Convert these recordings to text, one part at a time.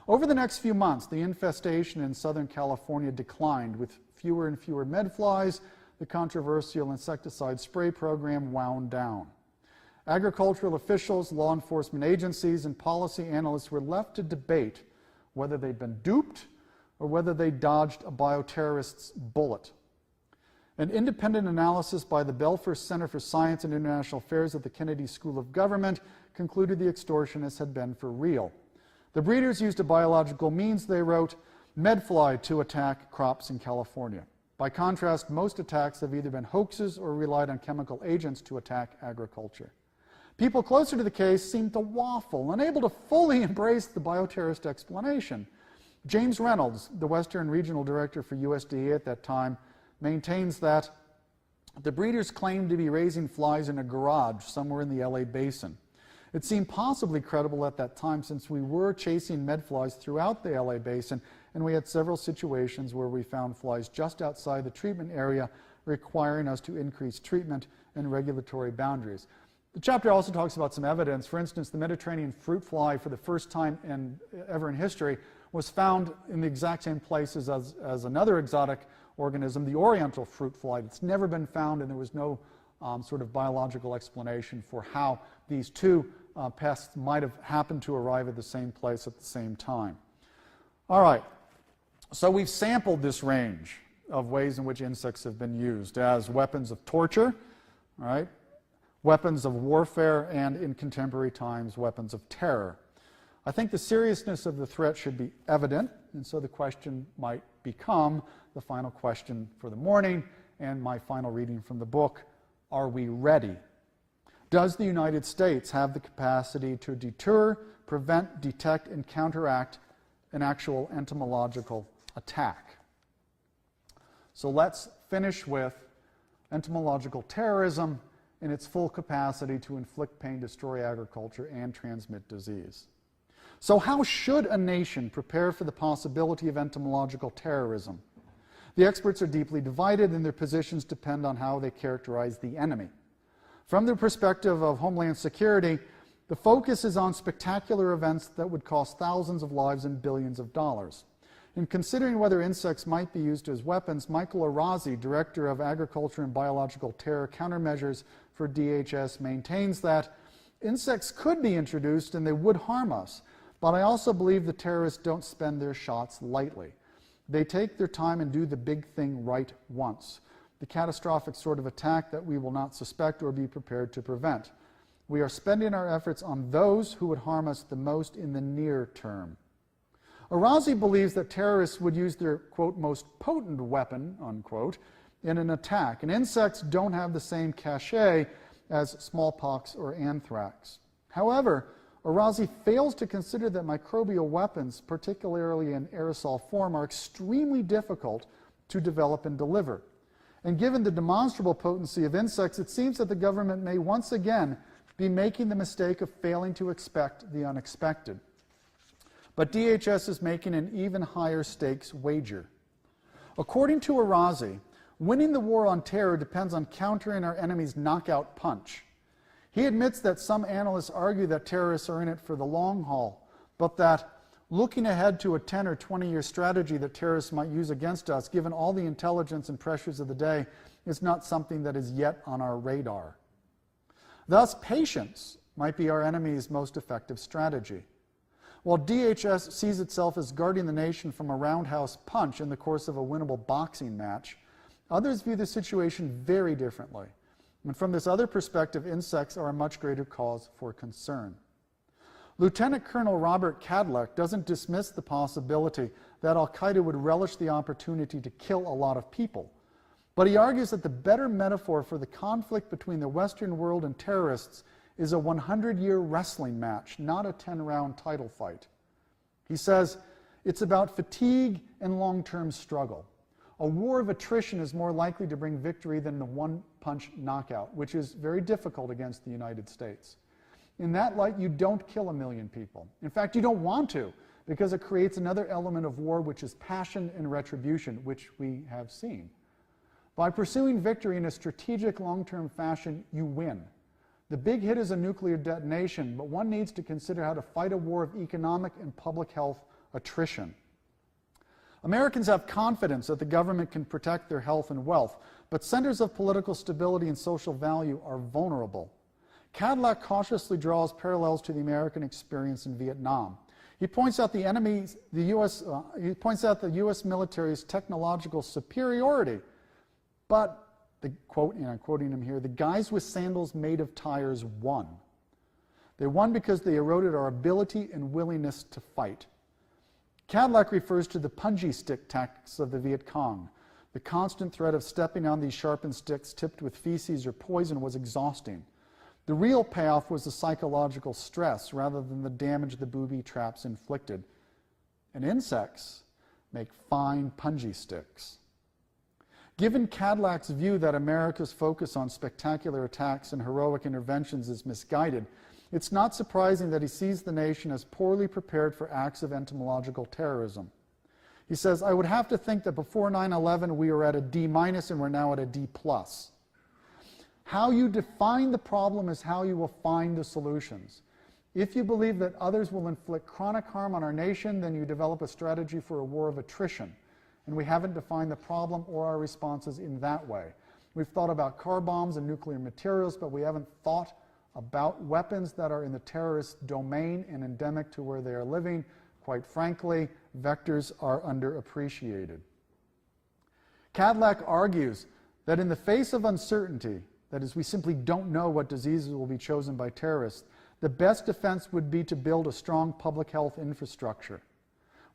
Over the next few months, the infestation in Southern California declined. With fewer and fewer medflies, the controversial insecticide spray program wound down. Agricultural officials, law enforcement agencies, and policy analysts were left to debate whether they'd been duped or whether they dodged a bioterrorist's bullet. An independent analysis by the Belfer Center for Science and International Affairs at the Kennedy School of Government concluded the extortionists had been for real. The breeders used a biological means, they wrote, medfly to attack crops in California. By contrast, most attacks have either been hoaxes or relied on chemical agents to attack agriculture. People closer to the case seemed to waffle, unable to fully embrace the bioterrorist explanation. James Reynolds, the Western Regional Director for USDA at that time, maintains that the breeders claimed to be raising flies in a garage somewhere in the LA basin. It seemed possibly credible at that time since we were chasing medflies throughout the LA basin, and we had several situations where we found flies just outside the treatment area, requiring us to increase treatment and regulatory boundaries. The chapter also talks about some evidence. For instance, the Mediterranean fruit fly, for the first time ever in history, was found in the exact same places as another exotic organism, the oriental fruit fly. It's never been found, and there was no sort of biological explanation for how these two pests might have happened to arrive at the same place at the same time. All right, so we've sampled this range of ways in which insects have been used as weapons of torture, all right, weapons of warfare, and in contemporary times, weapons of terror. I think the seriousness of the threat should be evident, and so the question might become the final question for the morning and my final reading from the book: are we ready? Does the United States have the capacity to deter, prevent, detect, and counteract an actual entomological attack? So let's finish with entomological terrorism in its full capacity to inflict pain, destroy agriculture, and transmit disease. So how should a nation prepare for the possibility of entomological terrorism? The experts are deeply divided, and their positions depend on how they characterize the enemy. From the perspective of Homeland Security, the focus is on spectacular events that would cost thousands of lives and billions of dollars. In considering whether insects might be used as weapons, Michael Arazi, Director of Agriculture and Biological Terror Countermeasures for DHS, maintains that insects could be introduced and they would harm us, but I also believe the terrorists don't spend their shots lightly. They take their time and do the big thing right once, the catastrophic sort of attack that we will not suspect or be prepared to prevent. We are spending our efforts on those who would harm us the most in the near term. Arazi believes that terrorists would use their, quote, most potent weapon, unquote, in an attack, and insects don't have the same cachet as smallpox or anthrax. However, Arazi fails to consider that microbial weapons, particularly in aerosol form, are extremely difficult to develop and deliver. And given the demonstrable potency of insects, it seems that the government may once again be making the mistake of failing to expect the unexpected. But DHS is making an even higher stakes wager. According to Arazi, winning the war on terror depends on countering our enemy's knockout punch. He admits that some analysts argue that terrorists are in it for the long haul, but that looking ahead to a 10 or 20-year strategy that terrorists might use against us, given all the intelligence and pressures of the day, is not something that is yet on our radar. Thus, patience might be our enemy's most effective strategy. While DHS sees itself as guarding the nation from a roundhouse punch in the course of a winnable boxing match, others view the situation very differently. And from this other perspective, insects are a much greater cause for concern. Lieutenant Colonel Robert Cadleck doesn't dismiss the possibility that al-Qaeda would relish the opportunity to kill a lot of people, but he argues that the better metaphor for the conflict between the Western world and terrorists is a 100-year wrestling match, not a 10-round title fight. He says, it's about fatigue and long-term struggle. A war of attrition is more likely to bring victory than the one-punch knockout, which is very difficult against the United States. In that light, you don't kill 1 million people. In fact, you don't want to, because it creates another element of war, which is passion and retribution, which we have seen. By pursuing victory in a strategic long-term fashion, you win. The big hit is a nuclear detonation, but one needs to consider how to fight a war of economic and public health attrition. Americans have confidence that the government can protect their health and wealth, but centers of political stability and social value are vulnerable. Cadillac cautiously draws parallels to the American experience in Vietnam. He points out the U.S. military's technological superiority, but, quote, and I'm quoting him here, the guys with sandals made of tires won. They won because they eroded our ability and willingness to fight. Cadillac refers to the punji stick tactics of the Viet Cong. The constant threat of stepping on these sharpened sticks tipped with feces or poison was exhausting. The real payoff was the psychological stress rather than the damage the booby traps inflicted. And insects make fine punji sticks. Given Cadillac's view that America's focus on spectacular attacks and heroic interventions is misguided, it's not surprising that he sees the nation as poorly prepared for acts of entomological terrorism. He says, I would have to think that before 9/11 we were at a D- and we're now at a D+. How you define the problem is how you will find the solutions. If you believe that others will inflict chronic harm on our nation, then you develop a strategy for a war of attrition. And we haven't defined the problem or our responses in that way. We've thought about car bombs and nuclear materials, but we haven't thought about weapons that are in the terrorist domain and endemic to where they are living. Quite frankly, vectors are underappreciated. Cadillac argues that in the face of uncertainty, that is, we simply don't know what diseases will be chosen by terrorists, the best defense would be to build a strong public health infrastructure.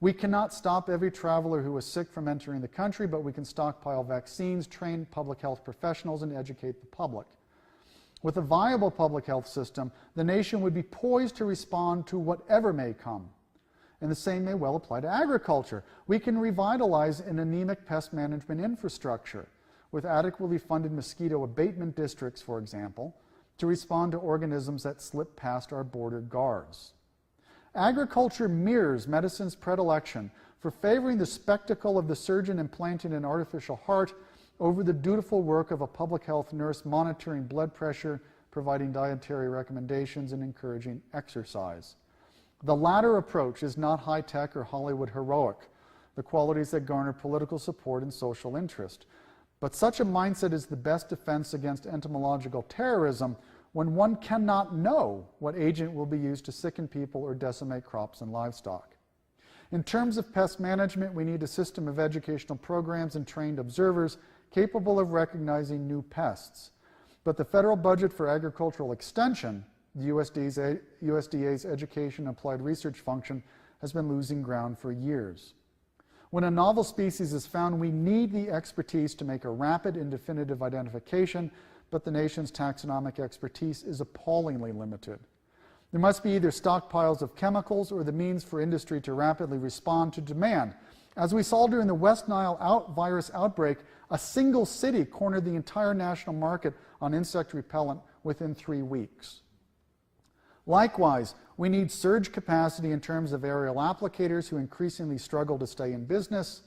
We cannot stop every traveler who is sick from entering the country, but we can stockpile vaccines, train public health professionals, and educate the public. With a viable public health system, the nation would be poised to respond to whatever may come. And the same may well apply to agriculture. We can revitalize an anemic pest management infrastructure with adequately funded mosquito abatement districts, for example, to respond to organisms that slip past our border guards. Agriculture mirrors medicine's predilection for favoring the spectacle of the surgeon implanting an artificial heart over the dutiful work of a public health nurse monitoring blood pressure, providing dietary recommendations, and encouraging exercise. The latter approach is not high-tech or Hollywood heroic, the qualities that garner political support and social interest. But such a mindset is the best defense against entomological terrorism when one cannot know what agent will be used to sicken people or decimate crops and livestock. In terms of pest management, we need a system of educational programs and trained observers capable of recognizing new pests. But the federal budget for agricultural extension, the USDA's Education and Applied Research function, has been losing ground for years. When a novel species is found, we need the expertise to make a rapid and definitive identification, but the nation's taxonomic expertise is appallingly limited. There must be either stockpiles of chemicals or the means for industry to rapidly respond to demand. As we saw during the West Nile virus outbreak, a single city cornered the entire national market on insect repellent within 3 weeks. Likewise, we need surge capacity in terms of aerial applicators who increasingly struggle to stay in business.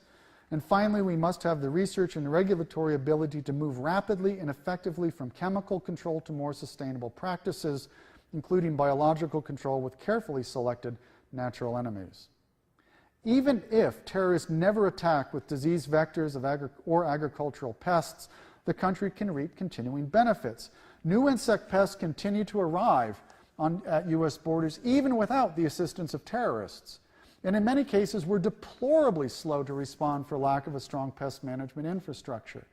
And finally, we must have the research and regulatory ability to move rapidly and effectively from chemical control to more sustainable practices, including biological control with carefully selected natural enemies. Even if terrorists never attack with disease vectors or agricultural pests, the country can reap continuing benefits. New insect pests continue to arrive at U.S. borders even without the assistance of terrorists. And in many cases, we're deplorably slow to respond for lack of a strong pest management infrastructure.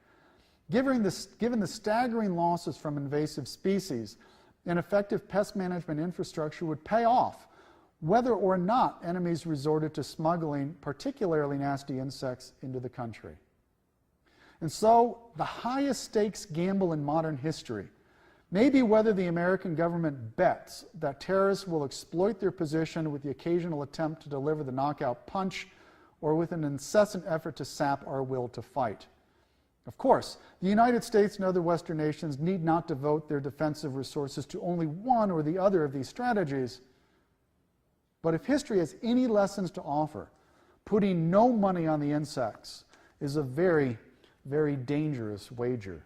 Given the staggering losses from invasive species, an effective pest management infrastructure would pay off, whether or not enemies resorted to smuggling particularly nasty insects into the country. And so, the highest stakes gamble in modern history may be whether the American government bets that terrorists will exploit their position with the occasional attempt to deliver the knockout punch or with an incessant effort to sap our will to fight. Of course, the United States and other Western nations need not devote their defensive resources to only one or the other of these strategies. But if history has any lessons to offer, putting no money on the insects is a very, very dangerous wager.